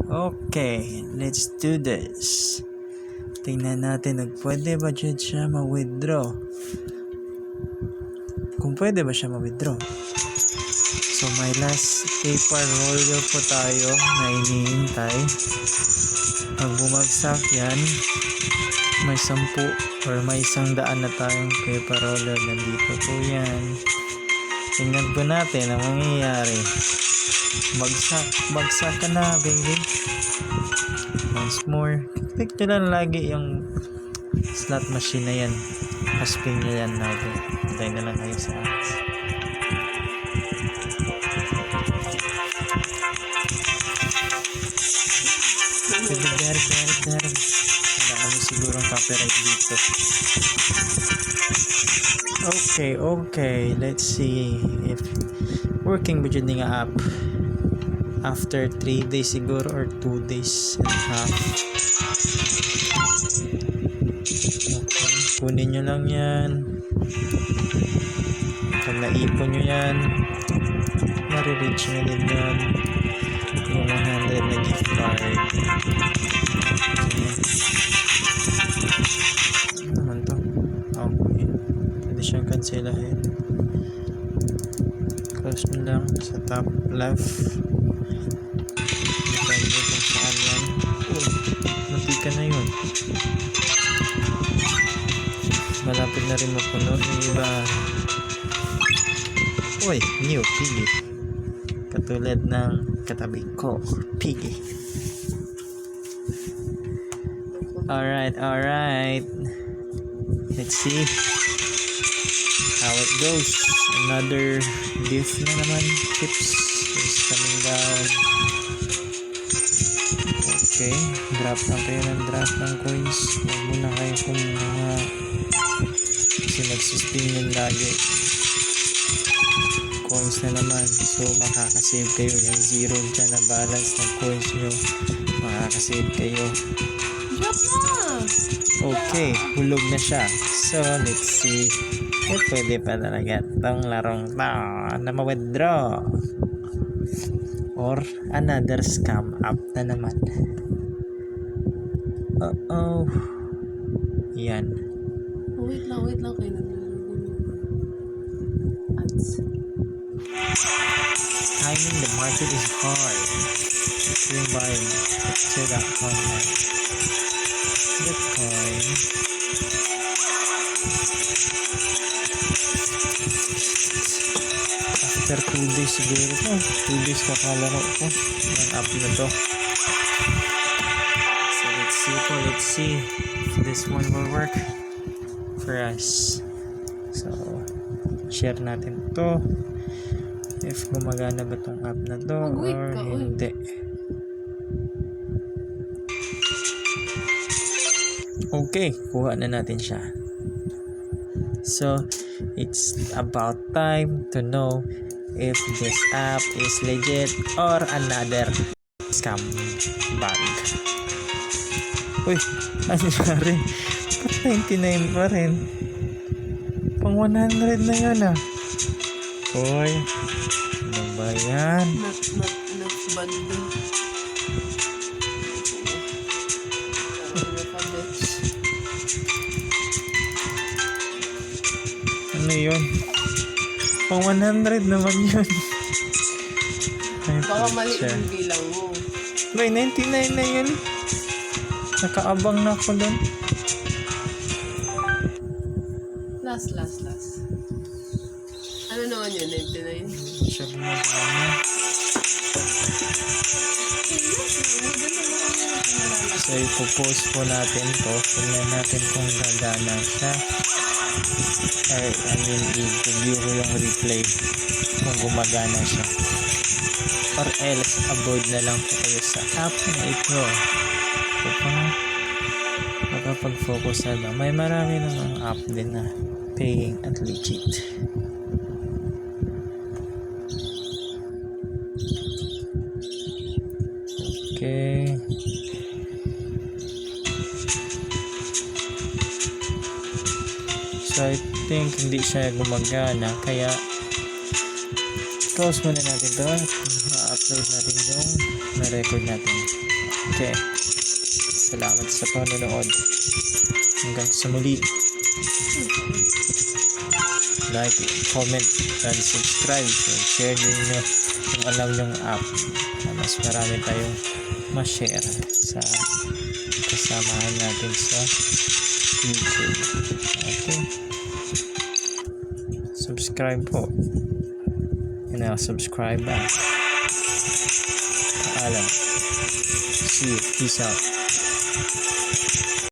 Okay, let's do this. Tingnan natin, pwede ba dyan siya ma-withdraw? Kung pwede ba siya ma-withdraw. So, may last paper roller po tayo na iniintay. Pag bumagsak yan, may 10 or may 100 na tayong paper roller. Nandito po yan. Tingnan po natin ang mangyayari. Bagsak ka na, baby. Once more. Click nyo lang lagi yung slot machine na yan. Paspin nyo yan lagi. Hintay na lang kayo sa ads. Wala naman sigurong copyright dito. Okay. Let's see if working ba dyan nga app. After 3 days siguro or 2 days and a half. Okay, kunin nyo lang yan. Pag naipon nyo yan, marireach nyo din yan yung 100 na gift card. Ano naman to? Okay, pwede siyang cancelahin. Close mo lang sa top left. Depende kung saan yan. Natika na yun. Malapit na rin mapuno yung iba. Uy, new piggy. Katulad ng katabi ko, piggy. Alright. Let's see how it goes. Another gift na naman. Chips is coming down. Okay, drop lang kayo ng coins. Huwag muna kayo kumuha kasi magsustain yun lagi. Coins na naman, so makakasave kayo. Yung zero dyan na balance ng coins nyo, makakasave kayo. Drop na! Okay, hulog na siya. So let's see if pwede pa talaga itong larong na ma-withdraw or another scam app na naman. Yan. Wait lang kayo. Ads. Timing the market is hard. Swing by to.com Bitcoin. After 2 days siguro to. 2 days kakalaro ko ng app na to. So let's see if this one will work for us. So share natin to if gumagana ba tong app na to or hindi. Okay, kuha na natin siya. So it's about time to know if this app is legit or another scam bag. Uy, ano nangyari? 99 pa rin. Pang 100 na yun ah. Uy, ano ba yan? Not bando. Ano yun? Pang 100 naman yun. Ay, Baka mali siya. yung bilang mo. May 99 na yun. Nakaabang na ako doon. Last. Ano naman yun? 99? Siya gumagana. So ipopost po natin to. Tingnan natin kung gagana siya. I-review ko yung replay kung gumagana siya. Or else avoid na lang po kayo sa app na ito upang makapag-focus na lang. May marami namang app din na paying at legit. Okay. So I think hindi siya gumagana kaya close muna natin to. upload natin yung na-record natin. Okay. Salamat sa panonood. Hanggang sa muli. Like, comment, and subscribe. And share din nyo kung alam yung app. Mas marami tayong ma-share sa kasamahan natin sa YouTube. Okay. Subscribe po. And I'll subscribe back. Paalam. See you. Peace out.